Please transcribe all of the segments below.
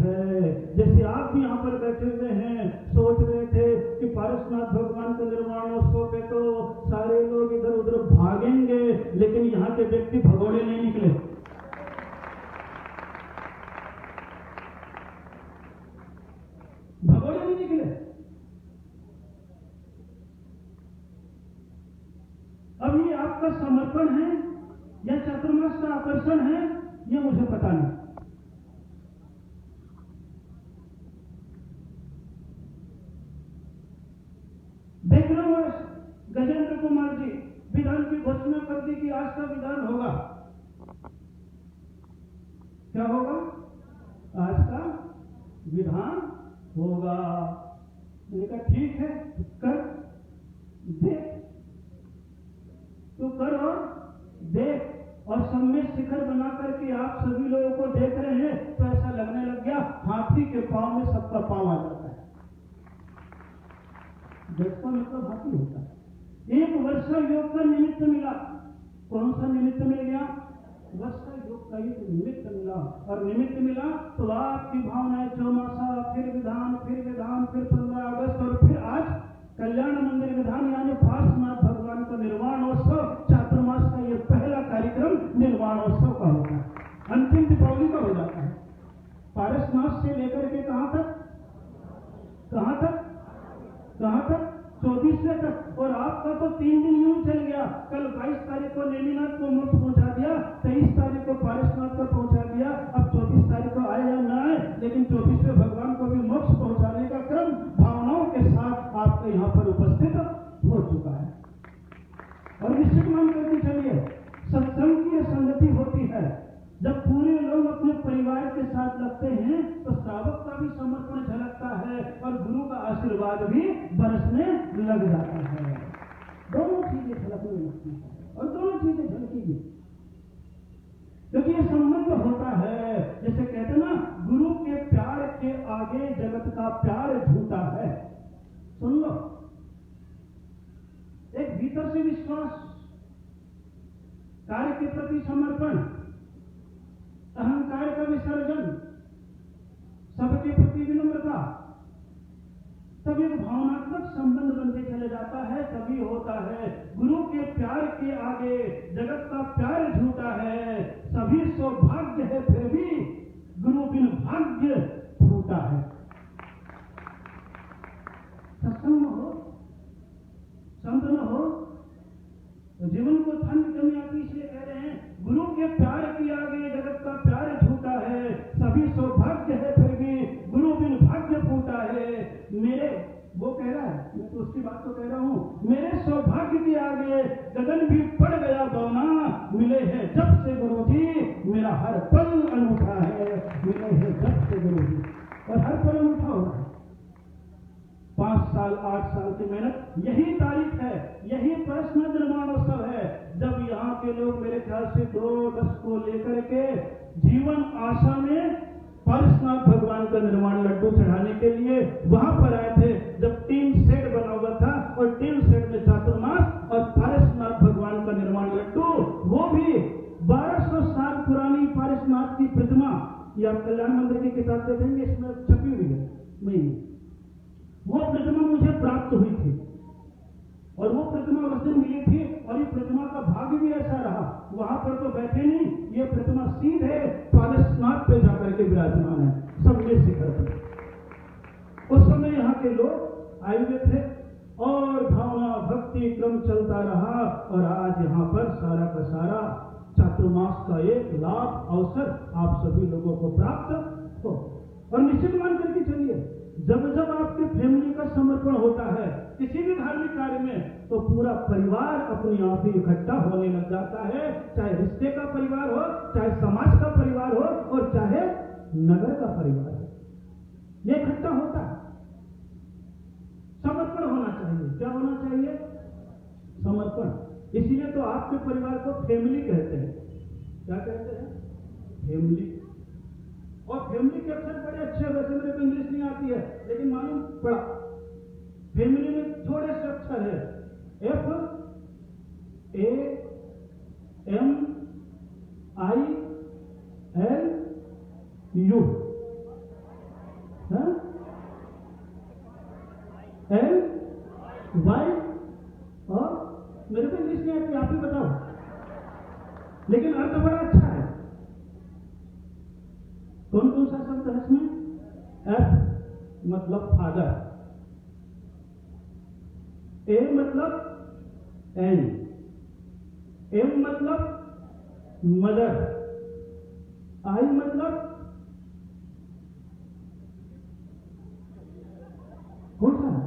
है। जैसे आप भी यहाँ पर बैठे हुए हैं, सोच रहे थे कि पारसनाथ भगवान का निर्वाणोत्सव पे तो सारे लोग इधर उधर भागेंगे, लेकिन यहाँ के व्यक्ति भगोड़े नहीं निकले। भगोड़े नहीं निकले। अब ये आपका समर्पण है या चातुर्मास का आकर्षण है, ये मुझे पता नहीं। देख रहे हो, गजेंद्र कुमार जी विधान की घोषणा कर दी कि आज का विधान होगा। क्या होगा? आज का विधान होगा। मैंने कहा ठीक है, कर देख, तो कर और देख। और सम्मिलित शिखर बना करके आप सभी लोगों को देख रहे हैं, तो ऐसा लगने लग गया हाथी के पांव में सबका पांव आ जाता है। देखो मतलब हाथी होता है। एक वर्षा योग का निमित्त मिला। कौन सा निमित्त मिल गया? वर्षा योग का एक निमित्त मिला। और निमित्त मिला तो आपकी भावनाएं चौमासा, फिर विधान, फिर 15 अगस्त, और फिर आज कल्याण मंदिर विधान यानी पारसनाथ भगवान का निर्वाणोत्सव। चातुर्मास का यह पहला कार्यक्रम निर्वाणोत्सव का होता है। अंतिम दीपावली का हो जाता है। पारसनाथ से लेकर के कहां तक? 24वें तक। और आपका तो 3 दिन यूं चल गया। कल 22 तारीख को नेमिनाथ को मोक्ष पहुंचा दिया, 23 तारीख को पारसनाथ को पहुंचा दिया। अब 24 तारीख को आए या ना आए, लेकिन 24वें भगवान को भी मोक्ष पहुंचाने का क्रम भावनाओं के साथ आपके यहाँ पर उपस्थित हो चुका है। और निश्चित मान करके चलिए, सत्संग की संगति होती है। जब पूरे लोग अपने परिवार के साथ लगते हैं तो श्रावक का भी समर्पण झलकता है और गुरु का आशीर्वाद भी बरसने लग जाता है। दोनों चीजें झलकने लगती है और दोनों चीजें झलकेगी, क्योंकि ये संबंध होता है। जैसे कहते ना, गुरु के प्यार के आगे जगत का प्यार झूठा है। सुन लो, एक भीतर से विश्वास, कार्य के प्रति समर्पण, अहंकार का विसर्जन, सबके प्रति विनम्रता, तब एक भावनात्मक संबंध बनते चले जाता है। तभी होता है गुरु के प्यार के आगे जगत का प्यार झूठा है। सभी सौभाग्य है फिर भी गुरु बिन भाग्य फूटा है। सत्संग हो, संत न हो तो जीवन को ठंड कमी आती, इसलिए कह रहे हैं गुरु के प्यार के आगे जगत का प्यार झूठा है। सभी सौभाग्य है फिर भी गुरु बिन भाग्य फूटा है। मेरे, वो कह रहा है, मैं तो उसकी बात तो कह रहा हूं, मेरे सौभाग्य के आगे गगन भी पड़ गया बौना। मिले हैं जब से गुरु जी मेरा हर पल अनूठा है। मिले हैं जब से गुरु जी, और हर पल अनूठा हो रहा है। 5 साल 8 साल की मेहनत, यही तारीख है, यही पारसनाथ निर्वाणोत्सव है जब यहाँ के लोग मेरे ख्याल से 2 अगस्त को लेकर के जीवन आशा में पारसनाथ भगवान का निर्वाण लड्डू चढ़ाने के लिए वहां पर आए थे। जब टीम सेट बना हुआ था और टीम सेट में चातुर्मास और पारसनाथ भगवान का निर्वाण लड्डू, वो भी 1200 साल पुरानी पारसनाथ की प्रतिमा। ये आप कल्याण मंदिर की किताब देखेंगे, इसमें छपी हुई है। नहीं, वो प्रतिमा मुझे प्राप्त हुई थी और वो प्रतिमा उस दिन मिली थी। और ये प्रतिमा का भाग्य भी ऐसा रहा, वहां पर तो बैठे नहीं, ये प्रतिमा सीधे पारसनाथ पे जाकर के विराजमान है, सबके शिखर पर। उस समय यहाँ के लोग आए हुए थे और भावना भक्ति क्रम चलता रहा। और आज यहाँ पर सारा का सारा चातुर्मास का एक लाभ अवसर आप सभी लोगों को प्राप्त हो। और निश्चित मान करके चलिए, जब जब आपके फैमिली का समर्पण होता है किसी भी धार्मिक कार्य में, तो पूरा परिवार अपने आप ही इकट्ठा होने लग जाता है। चाहे रिश्ते का परिवार हो, चाहे समाज का परिवार हो, और चाहे नगर का परिवार हो, ये इकट्ठा होता है। समर्पण होना चाहिए। क्या होना चाहिए? समर्पण। इसीलिए तो आपके परिवार को फैमिली कहते हैं। क्या कहते हैं? फैमिली। और फैमिली के अक्षर बड़े अच्छे, वैसे मेरे को इंग्लिश नहीं आती है, लेकिन मालूम पड़ा, फैमिली में थोड़े से अक्षर है, FAMILU। कौन कौन सा शब्द है इसमें? एफ मतलब फादर, ए मतलब एन, एम मतलब मदर, आई मतलब कौन सा है?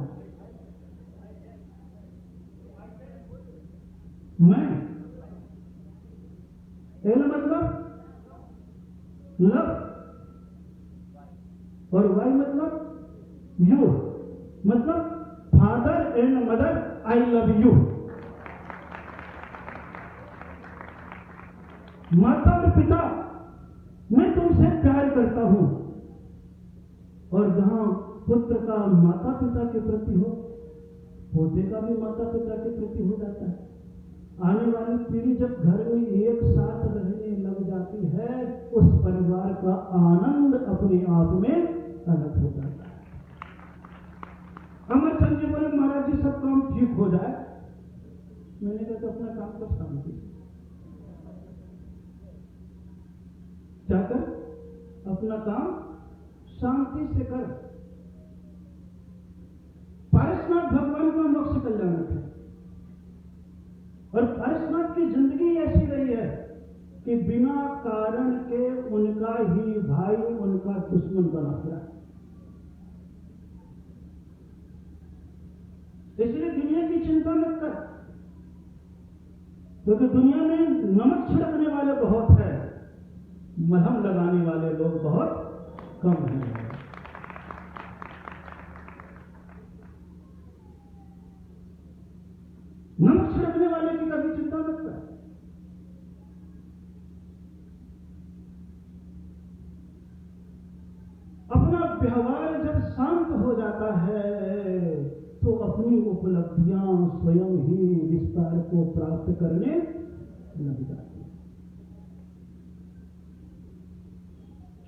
मैं, एल मतलब लव, और वाई मतलब यू, मतलब father and mother I love you. माता और पिता, मैं तुमसे प्यार करता हूं। और जहां पुत्र का माता पिता के प्रति हो, पोते का भी माता पिता के प्रति हो जाता है। आने वाली पीढ़ी जब घर में एक साथ रहने लग जाती है, उस परिवार का आनंद अपने आप में अलग हो जाता है। अमरचंद जी बोले महाराज जी सब काम ठीक हो जाए। मैंने कहा तो अपना काम कर शांति से क्या कर, अपना काम शांति से कर। पारसनाथ भगवान का मोक्ष कल्याण है, और पारसनाथ की जिंदगी ऐसी रही है कि बिना कारण के उनका ही भाई उनका दुश्मन बना हुआ है। इसलिए दुनिया की चिंता मत कर, क्योंकि दुनिया में नमक छिड़कने वाले बहुत है, मलहम लगाने वाले लोग बहुत कम हैं। नमक छिड़कने वाले की कभी चिंता मत कर। अपना व्यवहार जब शांत हो जाता है तो अपनी उपलब्धियां स्वयं ही विस्तार को प्राप्त करने लग जाती हैं।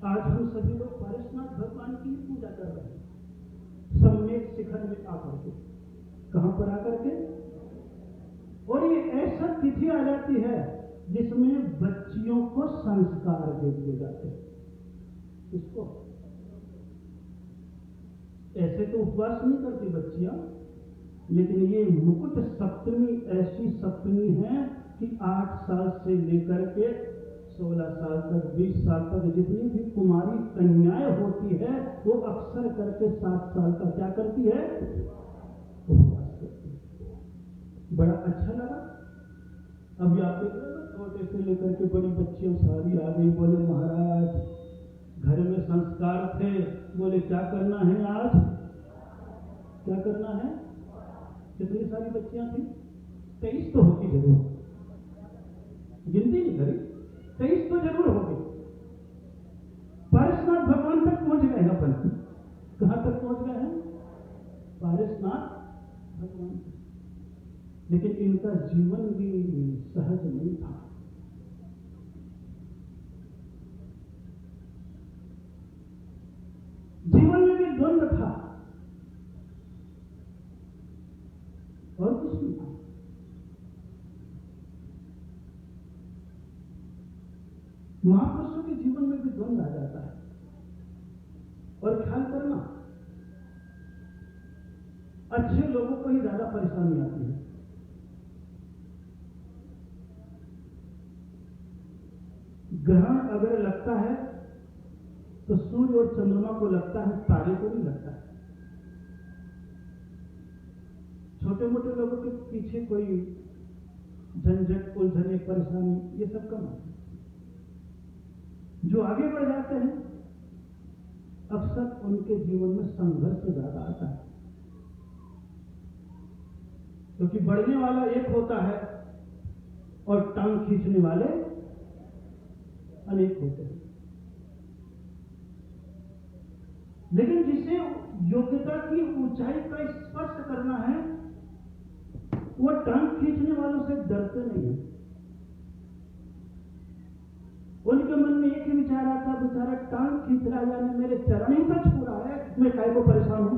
आज हम सभी लोग पारसनाथ भगवान की पूजा कर रहे हैं, सम्यक शिखर में आकर के। कहां पर आकर के? और ये ऐसा तिथि आ जाती है जिसमें बच्चियों को संस्कार दे दिए जाते हैं। इसको ऐसे तो उपवास नहीं करती बच्चियां, लेकिन ये मुकुट सप्तमी ऐसी सप्तमी है कि 8 साल से लेकर के 16 साल तक, 20 साल तक जितनी भी कुमारी कन्याएं होती है वो अक्सर करके 7 साल का क्या करती है? उपवास करती है। बड़ा अच्छा लगा। अभी आप देख रहे हो छोटे से लेकर के बड़ी बच्चियों सारी आ गई। बोले महाराज घर में संस्कार थे, बोले क्या करना है आज? क्या करना है? कितनी सारी बच्चियां थी? 23 तो होगी जरूर, गिनती नहीं करी, 23 तो जरूर होगी। पारसनाथ भगवान तक पहुंच गए हैं अपन। कहां तक पहुंच गए हैं? पारसनाथ भगवान तक। लेकिन इनका जीवन भी सहज नहीं था। जीवन में भी द्वंद्व था और कुछ नहीं था। महापुरुषों के जीवन में भी द्वंद्व आ जाता है। और ख्याल करना, अच्छे लोगों को ही ज्यादा परेशानी आती है। ग्रहण अगर लगता है तो सूर्य और चंद्रमा को लगता है, तारे को नहीं लगता है। छोटे मोटे लोगों के पीछे कोई झंझट, उलझने, परेशानी, ये सब कम आती है। जो आगे बढ़ जाते हैं अक्सर उनके जीवन में संघर्ष ज्यादा आता है, क्योंकि बढ़ने वाला एक होता है और टांग खींचने वाले अनेक होते हैं। लेकिन जिसे योग्यता की ऊंचाई का स्पर्श करना है वो टांग खींचने वालों से डरते नहीं है। उनके मन में एक ही विचार आता, बेचारा टांग खींच रहा है, यानी मेरे चरण ही तो छू रहा है, मैं काहे को परेशान हूं?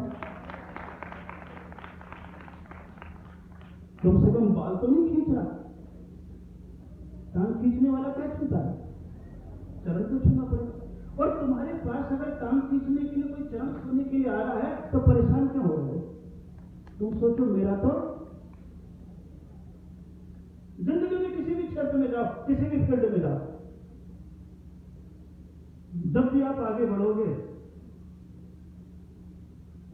कम से कम बाल तो नहीं खींच रहा। टांग खींचने वाला क्या छूता है? चरण तो छूना पड़ेगा। और तुम्हारे टांग खींचने के लिए, कोई चरण छूने के लिए आ रहा है, तो परेशान क्यों हो रहे हो? तुम सोचो, मेरा तो जिंदगी में किसी भी क्षेत्र में जाओ, किसी भी फील्ड में जाओ, जब भी आप आगे बढ़ोगे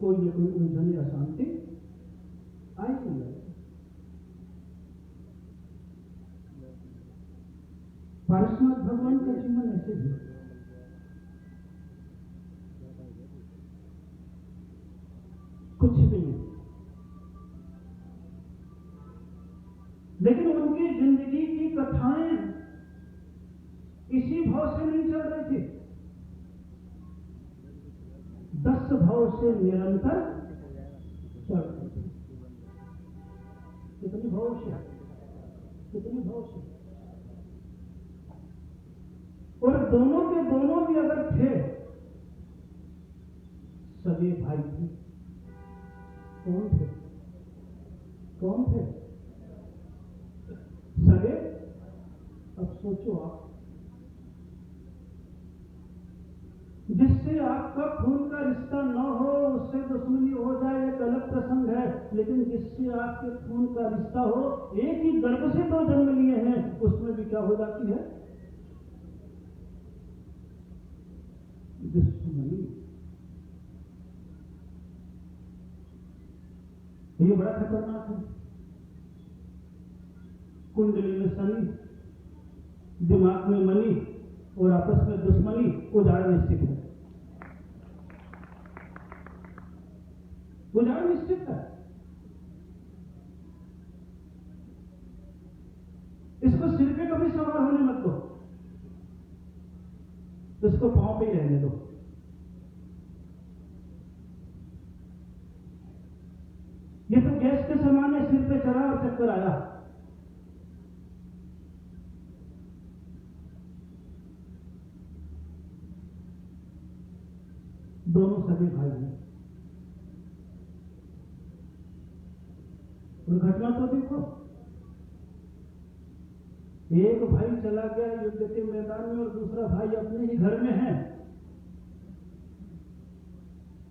कोई न कोई उलझन या अशांति आएगी। पारसनाथ भगवान का जीवन ऐसे ही, कुछ भी नहीं, लेकिन उनकी जिंदगी की कथाएं इसी भाव से नहीं चल रही थी, 10 भाव से निरंतर चल रही थी। कितनी भाव से, कितनी भाव से, और दोनों के दोनों भी अगर थे, सगे भाई थे। कौन थे? कौन थे? सगे। अब सोचो आप, जिससे आपका खून का रिश्ता न हो उससे दुश्मनी हो जाए एक अलग प्रसंग है, लेकिन जिससे आपके खून का रिश्ता हो, एक ही गर्भ से 2 जन्म लिए हैं, उसमें भी क्या हो जाती है? दुश्मनी। ये बड़ा खतरनाक है। कुंडली में शनि, दिमाग में मनी और आपस में दुश्मनी, उजाड़ निश्चित है। उजाड़ निश्चित है। इसको सिर पे कभी सवार होने मत दो, इसको पांव पे ही रहने दो। ये तो गैस के समान है, सिर पे चढ़ा और चक्कर आया। दोनों सगे भाई हैं। और घटना तो देखो, एक भाई चला गया युद्ध के मैदान में और दूसरा भाई अपने ही घर में है,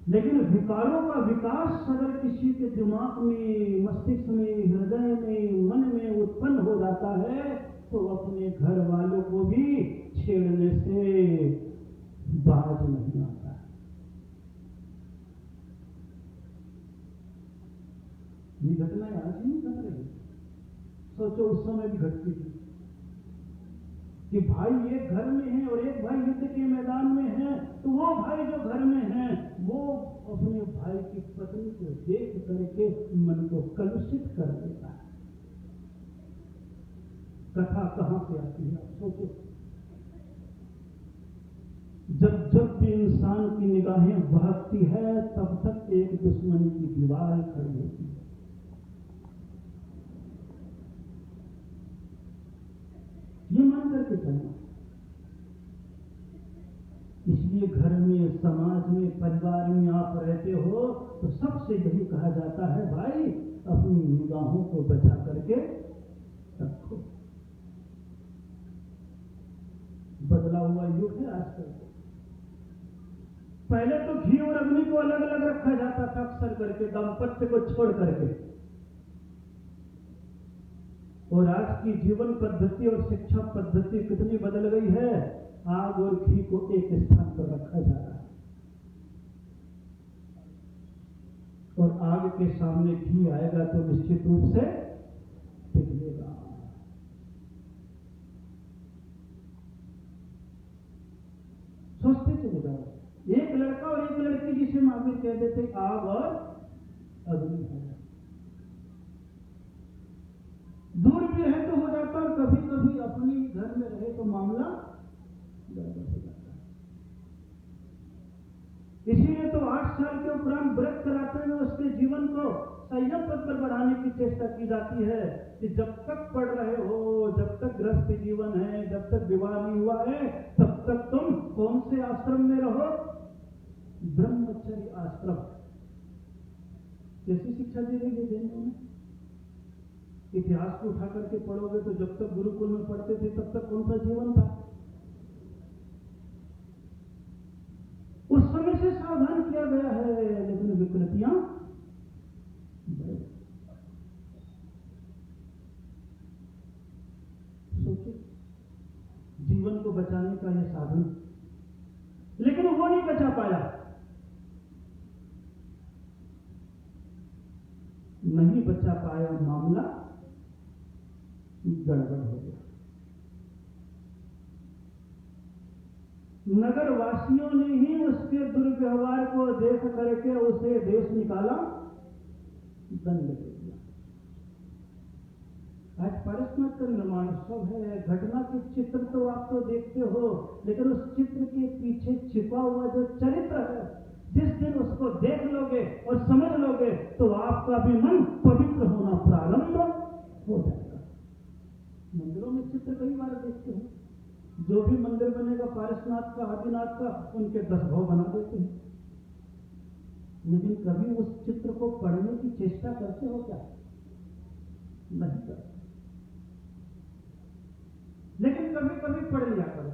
लेकिन विकारों का विकास अगर किसी के दिमाग में, मस्तिष्क में, हृदय में, मन में उत्पन्न हो जाता है तो अपने घर वालों को भी छेड़ने से बाज नहीं आता। ये घटनाएं आज ही नहीं घट रही, सोचो उस समय भी घटती थी कि भाई एक घर में है और एक भाई युद्ध के मैदान में है, तो वो भाई जो घर में है वो अपने भाई की पत्नी को देख करके मन को कलुषित कर देता है। कथा कहां से आती है आप सोचो। जब जब भी इंसान की निगाहें बहकती है तब तक एक दुश्मनी की दीवार खड़ी होती है। ये मान करके चलना। इसलिए घर में, समाज में, परिवार में आप रहते हो तो सबसे यही कहा जाता है, भाई अपनी निगाहों को बचा करके रखो। बदला हुआ युग है आजकल। पहले तो घी और अग्नि को अलग अलग रखा जाता था, अक्सर करके दाम्पत्य को छोड़ करके, और आज की जीवन पद्धति और शिक्षा पद्धति कितनी बदल गई है। आग और घी को एक स्थान पर रखा जा रहा है, और आग के सामने घी आएगा तो निश्चित रूप से पिघलेगा। सोचते चले जाओ, एक लड़का और एक लड़की जिसे महावीर कह देते आग और अग्नि है। दूर भी रहे तो हो जाता, और कभी कभी अपने घर में रहे तो मामला गड़बड़ हो जाता है। इसीलिए तो 8 साल के उपरांत व्रत कराते हुए उसके जीवन को संयम पद पर बढ़ाने की चेष्टा की जाती है कि जब तक पढ़ रहे हो, जब तक गृहस्थ जीवन है, जब तक विवाह नहीं हुआ है, तब तक तुम कौन से आश्रम में रहो? ब्रह्मचर्य आश्रम। कैसी शिक्षा दी गई है जैनों में? इतिहास को उठा करके पढ़ोगे तो जब तक गुरुकुल में पढ़ते थे तब तक कौन सा जीवन था? उस गया है, लेकिन विकृतियां सोचिए, जीवन को बचाने का यह साधन, लेकिन वो नहीं बचा पाया, नहीं बचा पाया, मामला गड़बड़ हो गया। नगर वासियों ने ही उसके दुर्व्यवहार को देख करके उसे देश निकाला, दंड दे दिया। आज पारसनाथ का निर्माणोत्सव है, घटना के चित्र तो आप तो देखते हो, लेकिन उस चित्र के पीछे छिपा हुआ जो चरित्र है, जिस दिन उसको देख लोगे और समझ लोगे तो आपका भी मन पवित्र होना प्रारंभ हो जाएगा। मंदिरों में चित्र कई बार देखते हैं, जो भी मंदिर बनेगा पारसनाथ का, आदिनाथ का, उनके 10 भाव बना देते हैं, लेकिन कभी उस चित्र को पढ़ने की चेष्टा करते हो क्या? नहीं करते। लेकिन कभी कभी पढ़ लिया करो,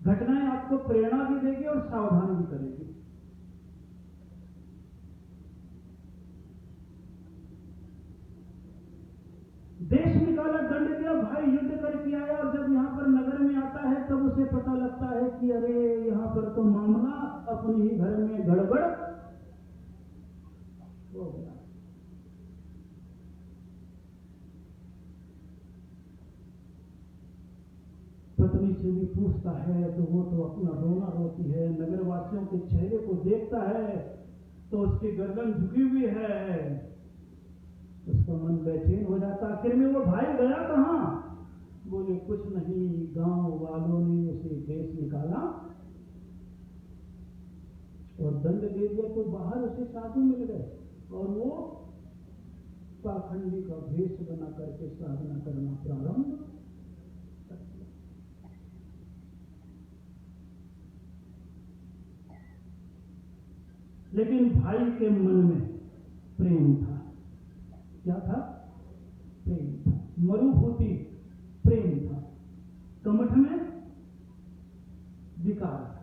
घटनाएं आपको प्रेरणा भी देगी और सावधान भी करेगी। देश निकाला, दंड दिया, भाई युद्ध करके आया, और जब यहां पर नगर में आता है तब उसे पता लगता है कि अरे यहां पर तो मामला अपने ही घर में गड़बड़ हो गया। पत्नी से भी पूछता है तो वो तो अपना रोना रोती है, नगरवासियों के चेहरे को देखता है तो उसकी गर्दन झुकी हुई है, उसका मन बेचैन हो जाता। आखिर में वो भाई गया कहां? बोले कुछ नहीं, गांव वालों ने उसे देश निकाला और दंड दे दिया, तो बाहर उसे साधु मिल गए और वो पाखंडी का भेष बना करके साधना करना प्रारंभ कर दिया। लेकिन भाई के मन में प्रेम था। क्या था? प्रेम था। मरुभूति प्रेम था, कमठ में विकार था।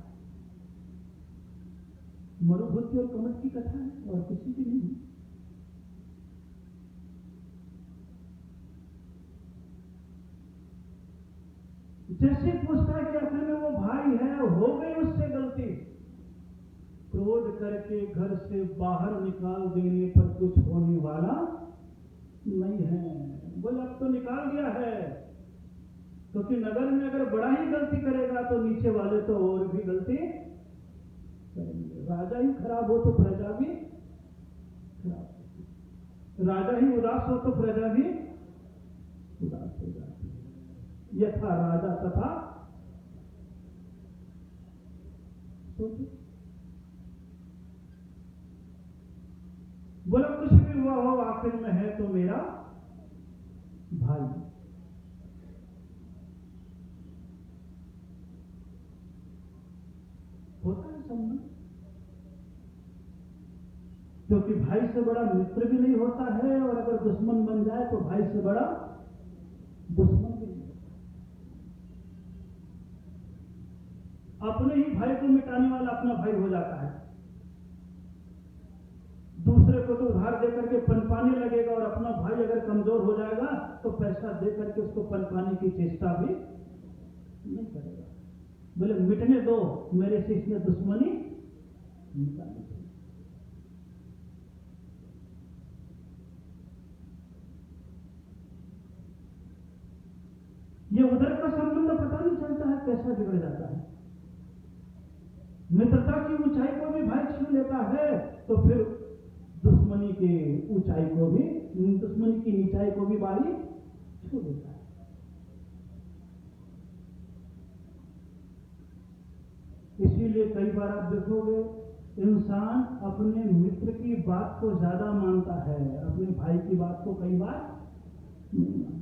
मरुभूति और कमठ की कथा है और किसी की नहीं। जैसे पूछता है कि आखिर में वो भाई है, हो गई उससे गलती, क्रोध करके घर से बाहर निकाल देने पर कुछ होने वाला नहीं है। बोले अब तो निकाल दिया है, क्योंकि नगर में अगर बड़ा ही गलती करेगा तो नीचे वाले तो और भी गलती करेंगे। राजा ही खराब हो तो प्रजा भी खराब होती, राजा ही उदास हो तो प्रजा भी उदास हो जाती है। यथा राजा तथा सोचो। बोला कुछ भी हुआ हो, आखिर में है तो मेरा भाई। होता है संबंध, क्योंकि भाई से बड़ा मित्र भी नहीं होता है, और अगर दुश्मन बन जाए तो भाई से बड़ा दुश्मन भी नहीं होता। अपने ही भाई को मिटाने वाला अपना भाई हो जाता है, दूसरे को तो उधार दे करके पनपाने लगेगा, और अपना भाई अगर कमजोर हो जाएगा तो पैसा दे करके उसको पनपाने की चेष्टा भी नहीं करेगा। बोले मिटने दो, मेरे से इसने दुश्मनी निकाली। ये उधर का संबंध पता नहीं चलता है कैसा बिगड़ जाता है। मित्रता की ऊंचाई को भी भाई छू लेता है, तो फिर दुश्मनी की ऊंचाई को भी, दुश्मनी की नीचाई को भी भाई छू लेता है। इसीलिए कई बार आप देखोगे इंसान अपने मित्र की बात को ज्यादा मानता है, अपने भाई की बात को कई बार नहीं मानता।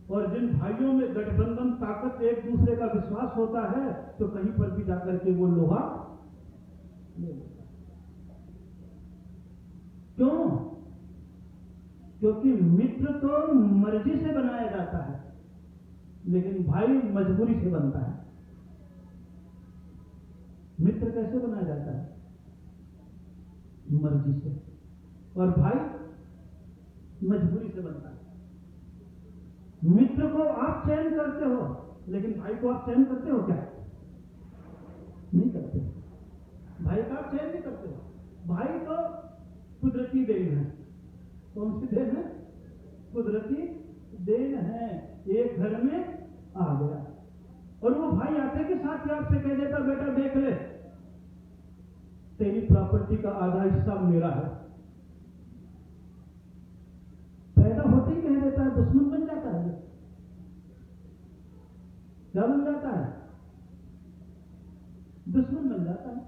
और जिन भाइयों में गठबंधन ताकत, एक दूसरे का विश्वास होता है, तो कहीं पर भी जाकर के वो लोहा ले लेता है। क्यों? क्योंकि मित्र तो मर्जी से बनाया जाता है, लेकिन भाई मजबूरी से बनता है। मित्र कैसे बनाया जाता है? मर्जी से। और भाई मजबूरी से बनता है। मित्र को आप चयन करते हो, लेकिन भाई को आप चयन करते हो क्या? नहीं करते। भाई का आप चयन नहीं करते हो। भाई तो कुदरती देन है। कौन सी देन है? कुदरती देन है। एक घर में आ गया और वो भाई आते के साथ ही आपसे कह देता, बेटा देख ले, तेरी प्रॉपर्टी का आधा हिस्सा मेरा है। पैदा होते ही कह देता है, दुश्मन बन जाता है। क्या बन जाता है? दुश्मन बन जाता है।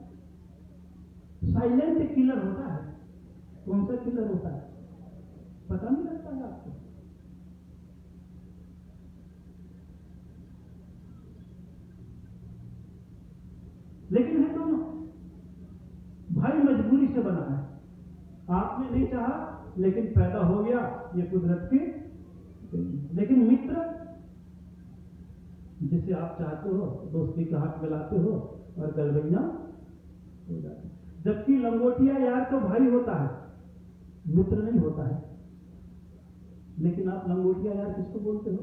साइलेंट किलर होता है। कौन सा किलर होता है? पता नहीं लगता है आपको। लेकिन है दोनों। भाई मजबूरी से बना है, आपने नहीं चाहा लेकिन पैदा हो गया, ये कुदरत की। लेकिन मित्र जिसे आप चाहते हो, दोस्ती का हाथ मिलाते हो और गलबैया हो जाती। जबकि लंगोटिया यार तो भाई होता है, मित्र नहीं होता है। लेकिन आप लंगोटिया यार किसको बोलते हो?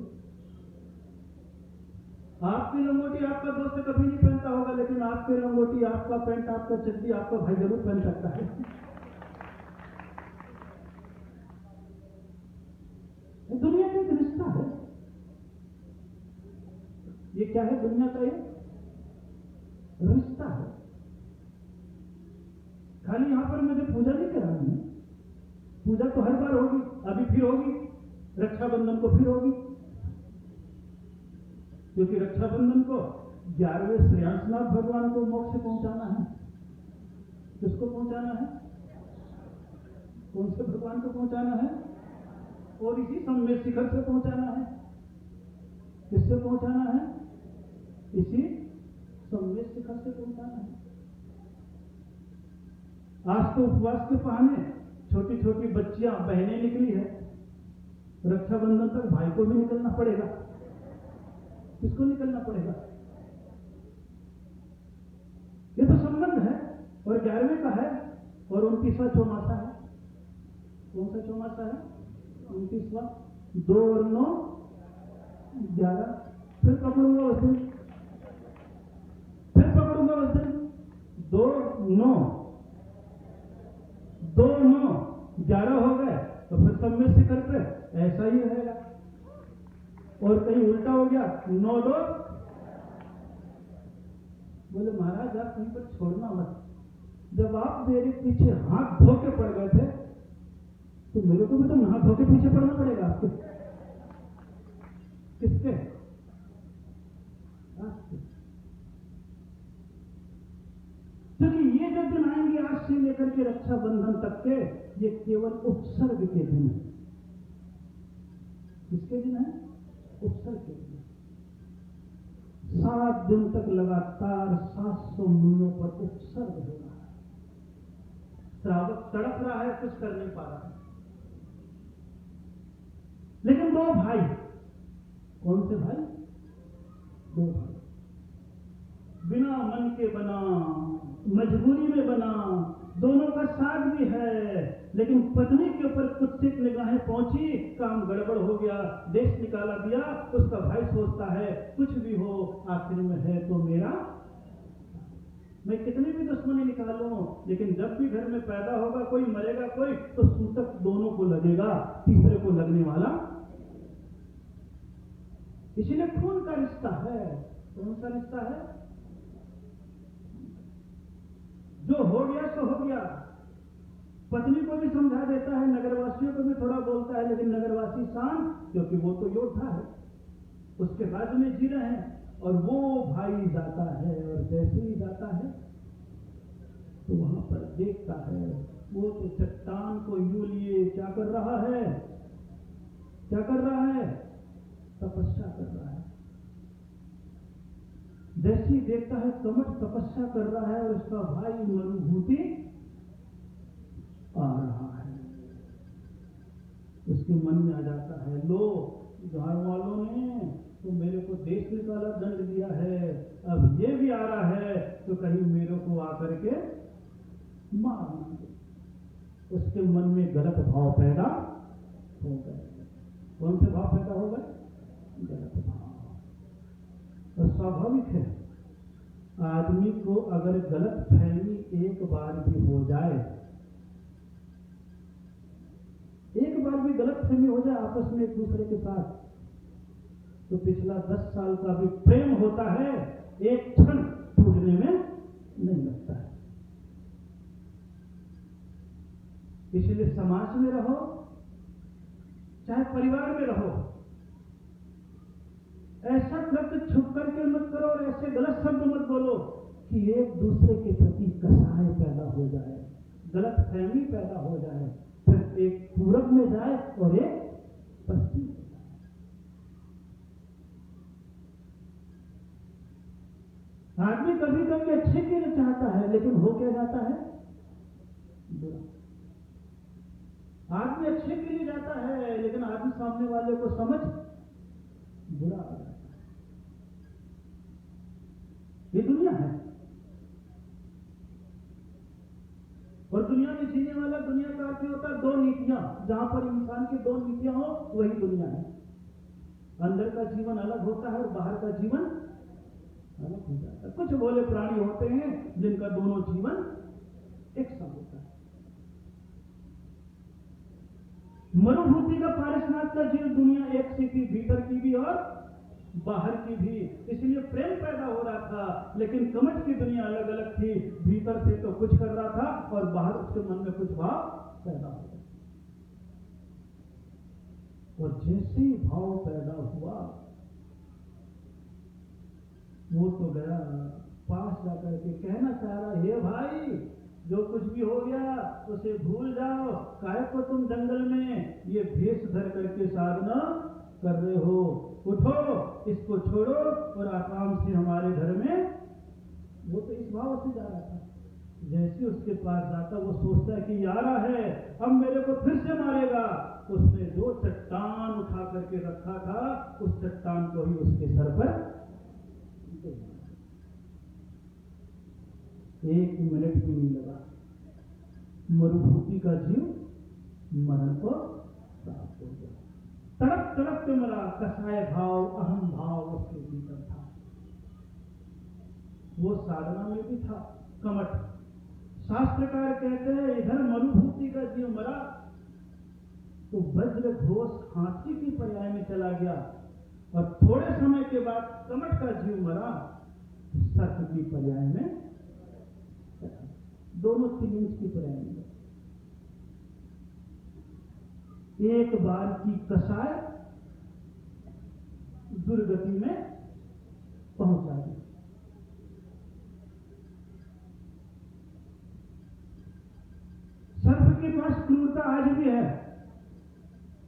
आपकी लंगोटी आपका दोस्त कभी नहीं पहनता होगा, लेकिन आपके लंगोटी, आपका पैंट, आपका चड्डी आपका भाई जरूर पहन सकता है। दुनिया का एक रिश्ता है। ये क्या है? दुनिया का एक रिश्ता है। खाली यहां पर मुझे पूजा नहीं करानी है। पूजा तो हर बार होगी, अभी फिर होगी, रक्षाबंधन को फिर होगी, क्योंकि रक्षाबंधन को 11वें श्रेयांसनाथ भगवान को मोक्ष पहुंचाना है। किसको पहुंचाना है? कौन से भगवान को पहुंचाना है? और इसी सम्मेद शिखर से पहुंचाना है। किससे पहुंचाना है? इसी सम्मेद शिखर से पहुंचाना है। आज तो उपवास के बहाने छोटी छोटी बच्चियां, बहनें निकली है। रक्षाबंधन तक भाई को भी निकलना पड़ेगा। किसको निकलना पड़ेगा? ये तो संबंध है। और 11वें का है और 29वां चौमासा है। कौन सा चौमासा है? 29वां। 2 और 9 11। फिर पकड़ूंगा उस दिन, फिर पकड़ूंगा उस दिन। 2 9 2 9 11 हो गए तो फिर सम्मेद शिखर पे ऐसा ही रहेगा। और कहीं उल्टा हो गया 9 2। बोले महाराज आप कहीं पर छोड़ना मत। जब आप मेरे पीछे हाथ धो के पड़ गए थे तो मेरे को भी तो हाथ धो के पीछे पड़ना पड़ेगा आपके। किसके? आपके। क्योंकि ये जो दिन आएंगे आज से लेकर के रक्षाबंधन तक के, ये केवल उपसर्ग के दिन है। किसके दिन है? उपसर्ग के दिन। 7 दिन तक लगातार 700 मूल्यों पर उपसर्ग हो रहा है। श्रावक तड़प रहा है, कुछ कर नहीं पा रहा है। लेकिन 2 भाई, कौन से भाई? 2 भाई बिना मन के बना, मजबूरी में बना, दोनों का साथ भी है। लेकिन पत्नी के ऊपर कुत्सित निगाहें पहुंची, काम गड़बड़ हो गया, देश निकाला दिया। उसका भाई सोचता है कुछ भी हो आखिर में है तो मेरा। मैं कितनी भी दुश्मनी निकालूं, लेकिन जब भी घर में पैदा होगा कोई, मरेगा कोई, तो सूतक दोनों को लगेगा, तीसरे को लगने वाला। इसीलिए खून का रिश्ता है। कौन सा रिश्ता है? जो हो गया सो हो गया। पत्नी को भी समझा देता है, नगरवासियों को भी थोड़ा बोलता है, लेकिन नगरवासी शांत, क्योंकि वो तो योद्धा है, उसके राज्य में जी रहे हैं। और वो भाई जाता है, और जैसे ही जाता है तो वहां पर देखता है वो तो चट्टान को यूं लिए क्या कर रहा है? क्या कर रहा है? तपस्या कर रहा है। जैसे ही देखता है कमठ तपस्या कर रहा है और उसका भाई मरुभूति आ रहा है, उसके मन में आ जाता है, लो गांव वालों ने तो मेरे को देश निकाला, दंड दिया है, अब ये भी आ रहा है तो कहीं मेरे को आकर के मार ना दे। उसके मन में गलत भाव पैदा हो गए। कौन से भाव पैदा हो गए? गलत भाव। और स्वाभाविक है, आदमी को अगर गलत फहमी एक बार भी हो जाए, एक बार भी गलत फहमी हो जाए आपस में एक दूसरे के साथ, तो पिछला 10 साल का भी प्रेम होता है एक क्षण टूटने में नहीं लगता है। इसलिए समाज में रहो चाहे परिवार में रहो, ऐसा कृत्य छुप करके मत करो और ऐसे गलत शब्द मत बोलो कि एक दूसरे के प्रति कसाय पैदा हो जाए, गलत फहमी पैदा हो जाए, फिर एक पूरब में जाए और एक पश्चिम में जाए। आदमी कभी कभी अच्छे के लिए चाहता है, लेकिन हो क्या जाता है? बुरा। आदमी अच्छे के लिए जाता है, लेकिन आदमी सामने वाले को समझ बुरा आ जाता है। ये दुनिया है, और दुनिया में जीने वाला, दुनिया का अर्थ होता है दो नीतियां। जहां पर इंसान की दो नीतियां हो वही दुनिया है। अंदर का जीवन अलग होता है और बाहर का जीवन अलग हो जाता है। कुछ भोले प्राणी होते हैं जिनका दोनों जीवन एक सा होता है। मरुभूमि का पारसनाथ का जीव दुनिया एक सी थी, भीतर की भी और बाहर की भी, इसलिए प्रेम पैदा हो रहा था। लेकिन कमट की दुनिया अलग अलग थी, भीतर से तो कुछ कर रहा था और बाहर उसके मन में कुछ भाव पैदा हो गया। और जैसे ही भाव पैदा हुआ, वो तो गया पास जाकर के कहना चाह रहा, हे भाई, जो कुछ भी हो गया उसे भूल जाओ, काहे को तुम जंगल में ये भेष धर करके साधना कर रहे हो? उठो, इसको छोड़ो और आराम से हमारे घर में। वो तो इस भाव से जा रहा था। जैसे उसके पास जाता, वो सोचता है कि यारा है, अब मेरे को फिर से मारेगा। उसने जो चट्टान उठा करके रखा था, उस चट्टान को ही उसके सर पर 1 मिनट भी नहीं लगा। मरुभूमि का जीव मरण को प्राप्त हो गया। तड़प तड़प के मरा। कसाय भाव, अहम भाव उसके भीतर था। वो साधना में भी था, कमठ। शास्त्रकार कहते हैं इधर मरुभूमि का जीव मरा तो वज्र घोष हाथी की पर्याय में चला गया, और थोड़े समय के बाद कमठ का जीव मरा तो सर्प की पर्याय में, दोनों 3 इंच की पर्याय में। एक बार की कसाय दुर्गति में पहुंचा दी। सर्प के पास क्रूरता आज भी है,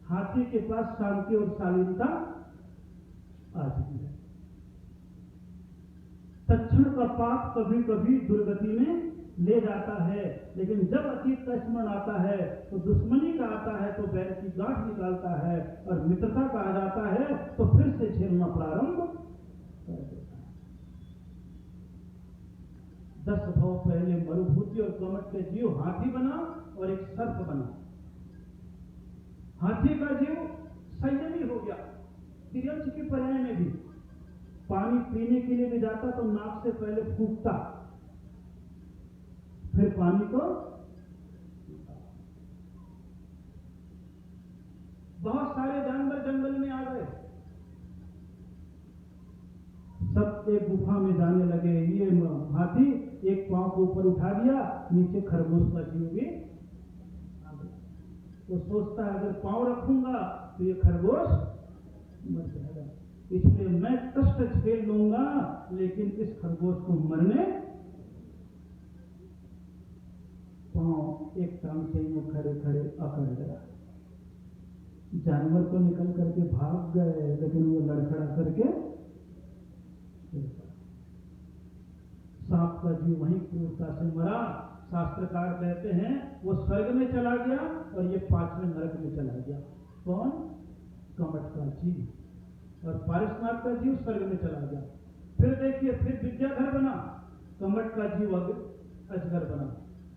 हाथी के पास शांति और शालीनता आज भी है। तत्क्षण का पाप कभी कभी दुर्गति में ले जाता है, लेकिन जब अतीत का स्मरण आता है तो दुश्मनी का आता है तो बैर की गांठ निकालता है, और मित्रता का आ जाता है तो फिर से झेलना प्रारंभ कर देता है। 10 भाव पहले मरुभूमि और कमट के जीव हाथी बना और एक सर्प बना। हाथी का जीव संयमी हो गया, तिर्यंश की पर्याय में भी। पानी पीने के लिए भी जाता तो नाक से पहले फूंकता, फिर पानी को। बहुत सारे जानवर जंगल में आ गए, सब एक गुफा में जाने लगे। ये हाथी एक पांव को ऊपर उठा दिया, नीचे खरगोश का जीव भी आ गया। वो सोचता है अगर पांव रखूंगा तो ये खरगोश मर जाएगा, इसलिए मैं कष्ट झेल लूंगा, लेकिन इस खरगोश को मरने पांव एक टांग से वो खड़े खड़े अकड़ गया। जानवर तो निकल करके भाग गए, लेकिन वो लड़खड़ा करके सांप का जीव वहीं क्रूरता से मरा। शास्त्रकार कहते हैं वो स्वर्ग में चला गया और ये 5वें नरक में चला गया। कौन? कमट का जीव। और पारसनाथ का जीव स्वर्ग में चला गया। फिर देखिए, फिर विद्याधर बना, कमठ का जीव अजगर बना।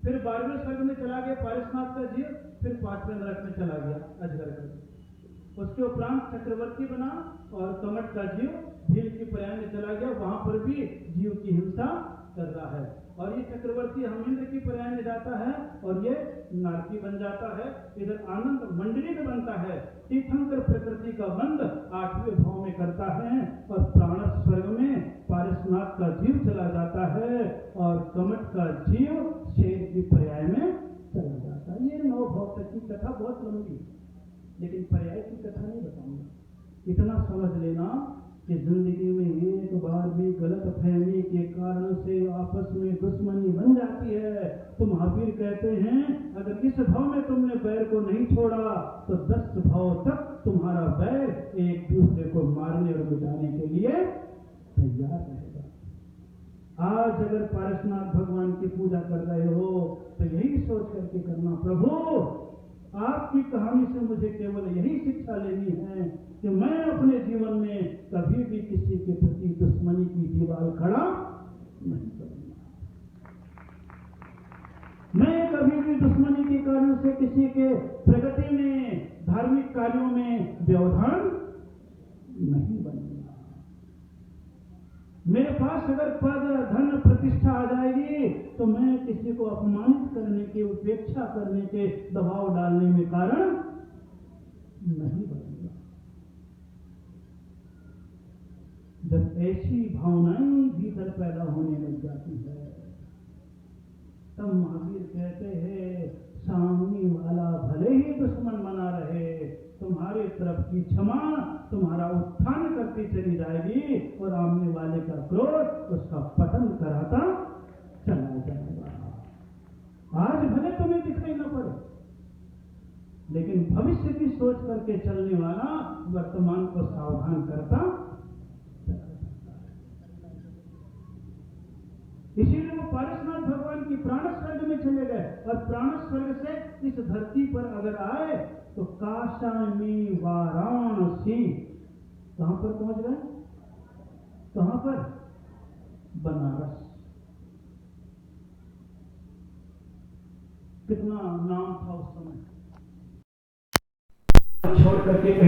फिर 12वें स्वर्ग में चला गया पारसनाथ का जीव, फिर 5वें नरक में चला गया अजगर का जीव। उसके उपरांत चक्रवर्ती बना और कमठ का जीव भील की पर्याय में चला गया, वहां पर भी जीव की हिंसा कर रहा है। और ये चक्रवर्ती हमिंद्र की पर्याय में जाता है और ये नारकी बन जाता है। इधर आनंद मंडली में बनता है। तीर्थंकर प्रकृति का बंध 8वें भाव में करता है और प्राणस स्वर्ग में पारसनाथ का जीव चला जाता है और कमठ का जीव शेर की पर्याय में चला जाता है। ये 9 भाव तक की कथा बहुत लंबी, लेकिन पर्याय की कथा नहीं बताऊंगा। इतना समझ लेना कि जिंदगी में एक बार भी गलत फहमी के कारण से आपस में दुश्मनी बन जाती है तो महावीर कहते हैं, अगर इस भाव में तुमने बैर को नहीं छोड़ा तो 10 भाव तक तुम्हारा बैर एक दूसरे को मारने और मिटाने के लिए तैयार रहेगा। आज अगर पारसनाथ भगवान की पूजा कर रहे हो तो यही सोच करके करना, प्रभु आपकी कहानी से मुझे केवल यही शिक्षा लेनी है कि मैं अपने जीवन में कभी भी किसी के प्रति दुश्मनी की दीवार खड़ा नहीं करूंगा। मैं कभी भी दुश्मनी के कारण से किसी के प्रगति में, धार्मिक कार्यों में व्यवधान नहीं बनूंगा। मेरे पास अगर पद, धन, प्रतिष्ठा आ जाएगी तो मैं किसी को अपमानित करने के, उपेक्षा करने के, दबाव डालने में कारण नहीं बनूंगा। जब ऐसी भावनाएं भीतर पैदा होने लग जाती है तब महावीर कहते हैं, सामने वाला भले ही दुश्मन बना रहे, तुम्हारे तरफ की क्षमा तुम्हारा उत्थान करती चली जाएगी और आमने वाले का क्रोध उसका पतन कराता चला जाएगा। आज भले तुम्हें दिखाई न पड़े, लेकिन भविष्य की सोच करके चलने वाला वर्तमान को सावधान करता चला जाता है। इसीलिए वो पारसनाथ भगवान की प्राणस स्वर्ग में चले गए और प्राणस स्वर्ग से इस धरती पर अगर आए तो काशामी वाराणसी, कहां पर पहुंच गए? कहां पर? बनारस। कितना नाम था उस समय, छोड़ करके